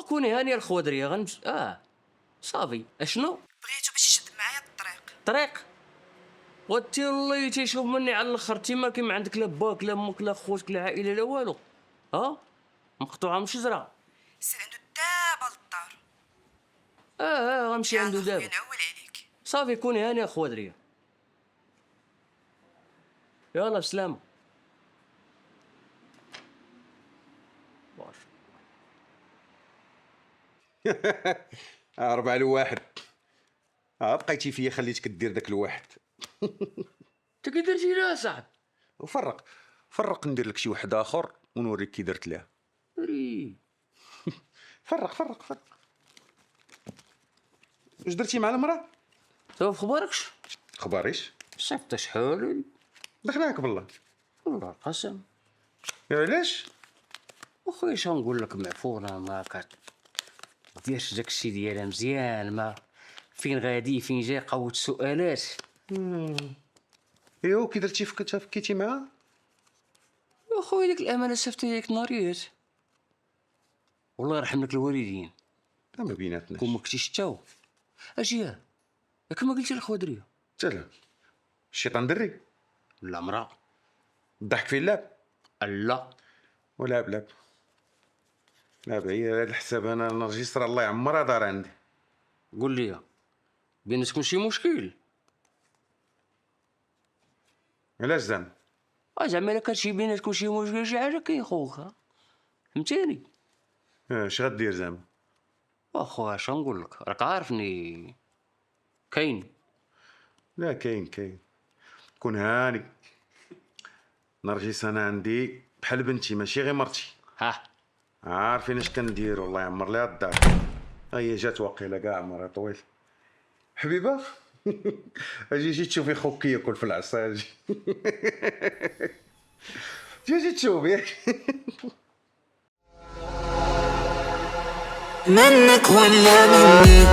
كوني هانيه الخضريه صافي. اشنو بغيتو باش يشد معايا الطريق. طريق؟ وانتي الله تيشوف مني على الاخر، تيما كيما عندك لا باك لا امك لا خوتك لا عائله لا والو، مقطوعه من شجره. سير عنده دابا للدار. غنمشي عنده دابا. ينعول عليك. صافي كوني هانيه الخضريه. يلا بسلامه. ربع الواحد. بقيتي فيا خليتك دير داك الواحد. انت كي درتي لها صاحبي؟ فرق ندير لك شي واحد اخر ونوريك كي درت له. فرق. واش درتي مع المراه؟ تو فخباركش خباريش صيفط شحال دخلاك بالله. والله القسم. علاش؟ اخويا شنو نقول لك، معفونه ما ديرش داكشي ديالها مزيان، ما فين غادي فين جاي قوت سؤالات. ايوا كي درتي فكيتي معاه؟ اخويا ديك الامانه صيفطتي ليك ناريات، والله يرحم لك الوالدين. ما بيناتناش. كون ما كنتيش تاو اجي ياك ما قلتي الخضريه. لا الشيطان دري لا مرا الضحك فيه اللعب. لا ولعب هي على الحساب. انا نرجستر الله يعمرها دار عندي. قول لي بيناتكم شي مشكل؟ علاش زعما؟ زعما الا كان شي بيناتكم شي مشكل شي حاجه كاين خوك، فهمتيني؟ اش غدير زعما؟ اخويا شنو نقول لك، راك عارفني كاين. لا كاين كون هاني. نرجس انا عندي بحال بنتي ماشي غير مرتي. عارفين اش كندير والله يعمر ليها الدار. هي جات واقيلا كاع عمرها طويل. حبيبه اجي تشوفي خوك ياكل في العصا. جي تشوفي. منك ولا مني